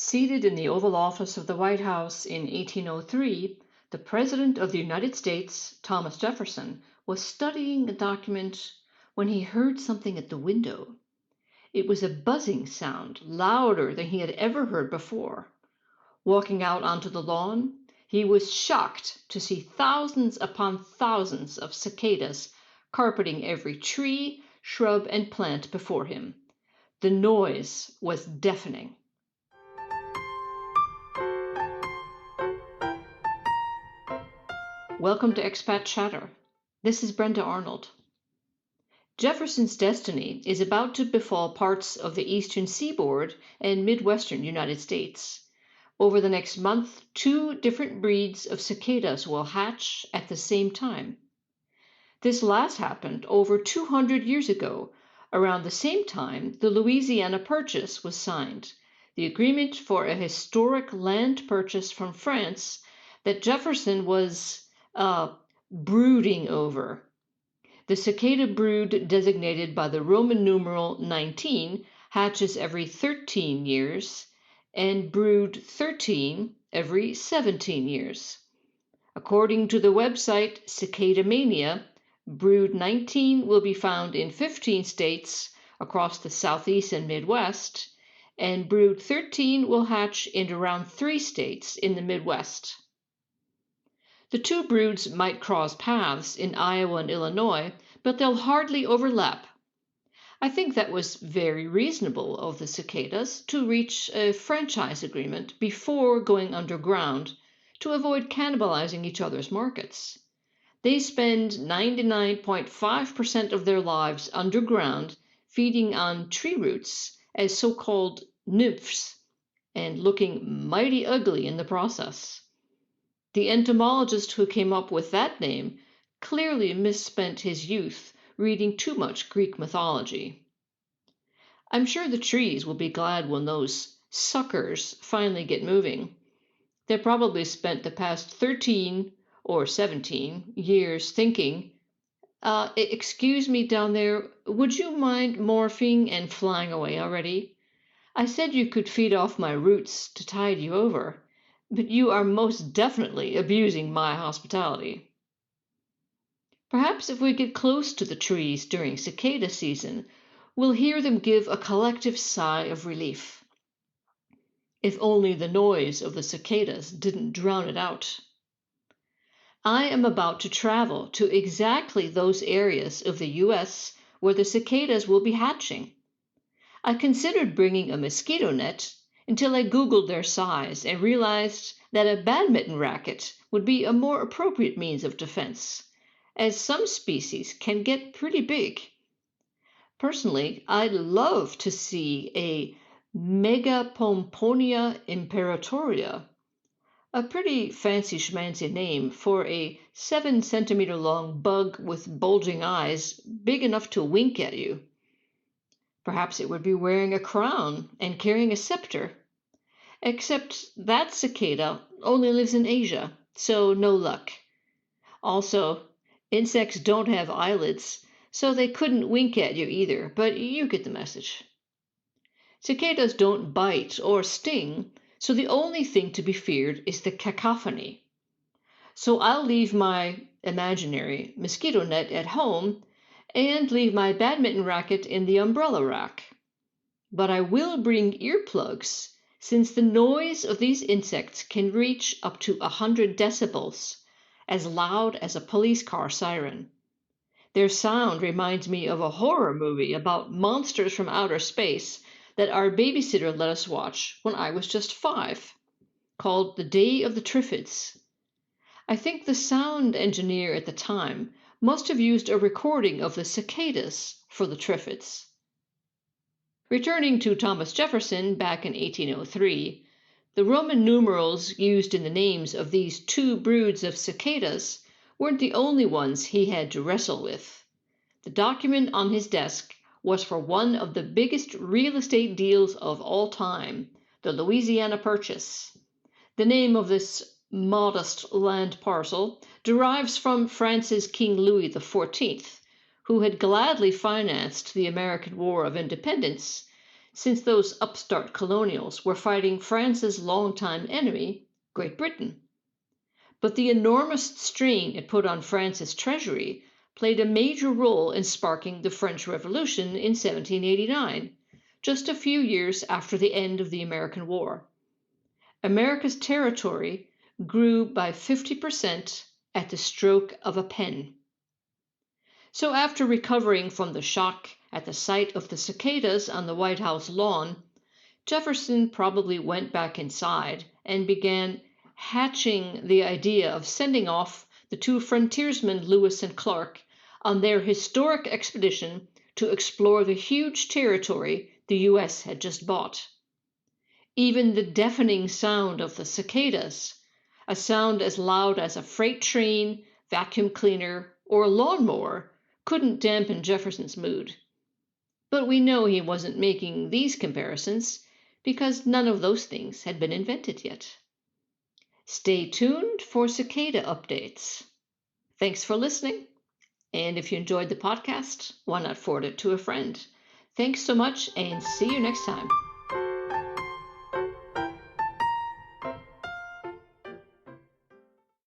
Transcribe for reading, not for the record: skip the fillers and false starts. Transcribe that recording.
Seated in the Oval Office of the White House in 1803, the President of the United States, Thomas Jefferson, was studying a document when he heard something at the window. It was a buzzing sound, louder than he had ever heard before. Walking out onto the lawn, he was shocked to see thousands upon thousands of cicadas carpeting every tree, shrub, and plant before him. The noise was deafening. Welcome to Expat Chatter. This is Brenda Arnold. Jefferson's destiny is about to befall parts of the eastern seaboard and midwestern United States. Over the next month, 2 different breeds of cicadas will hatch at the same time. This last happened over 200 years ago. Around the same time, the Louisiana Purchase was signed, the agreement for a historic land purchase from France that Jefferson was brooding over. The cicada brood, designated by the Roman numeral 19, hatches every 13 years, and brood 13 every 17 years. According to the website Cicada Mania, brood 19 will be found in 15 states across the Southeast and Midwest, and brood 13 will hatch in around 3 states in the Midwest. The 2 broods might cross paths in Iowa and Illinois, but they'll hardly overlap. I think that was very reasonable of the cicadas to reach a franchise agreement before going underground to avoid cannibalizing each other's markets. They spend 99.5% of their lives underground feeding on tree roots as so-called nymphs and looking mighty ugly in the process. The entomologist who came up with that name clearly misspent his youth reading too much Greek mythology. I'm sure the trees will be glad when those suckers finally get moving. They probably spent the past 13 or 17 years thinking, excuse me down there, would you mind morphing and flying away already? I said you could feed off my roots to tide you over, but you are most definitely abusing my hospitality. Perhaps if we get close to the trees during cicada season, we'll hear them give a collective sigh of relief. If only the noise of the cicadas didn't drown it out. I am about to travel to exactly those areas of the U.S. where the cicadas will be hatching. I considered bringing a mosquito net until I Googled their size and realized that a badminton racket would be a more appropriate means of defense, as some species can get pretty big. Personally, I'd love to see a Megapomponia imperatoria, a pretty fancy schmancy name for a 7-centimeter long bug with bulging eyes big enough to wink at you. Perhaps it would be wearing a crown and carrying a scepter. Except that cicada only lives in Asia, so no luck. Also, insects don't have eyelids, so they couldn't wink at you either, but you get the message. Cicadas don't bite or sting, so the only thing to be feared is the cacophony. So I'll leave my imaginary mosquito net at home and leave my badminton racket in the umbrella rack. But I will bring earplugs, since the noise of these insects can reach up to 100 decibels, as loud as a police car siren. Their sound reminds me of a horror movie about monsters from outer space that our babysitter let us watch when I was just 5, called The Day of the Triffids. I think the sound engineer at the time must have used a recording of the cicadas for the Triffids. Returning to Thomas Jefferson back in 1803, the Roman numerals used in the names of these 2 broods of cicadas weren't the only ones he had to wrestle with. The document on his desk was for one of the biggest real estate deals of all time, the Louisiana Purchase. The name of this modest land parcel derives from France's King Louis XIV, who had gladly financed the American War of Independence, since those upstart colonials were fighting France's longtime enemy, Great Britain. But the enormous strain it put on France's treasury played a major role in sparking the French Revolution in 1789, just a few years after the end of the American War. America's territory grew by 50% at the stroke of a pen. So after recovering from the shock at the sight of the cicadas on the White House lawn, Jefferson probably went back inside and began hatching the idea of sending off the two frontiersmen Lewis and Clark on their historic expedition to explore the huge territory the U.S. had just bought. Even the deafening sound of the cicadas, a sound as loud as a freight train, vacuum cleaner, or lawnmower, couldn't dampen Jefferson's mood. But we know he wasn't making these comparisons because none of those things had been invented yet. Stay tuned for cicada updates. Thanks for listening. And if you enjoyed the podcast, why not forward it to a friend? Thanks so much and see you next time.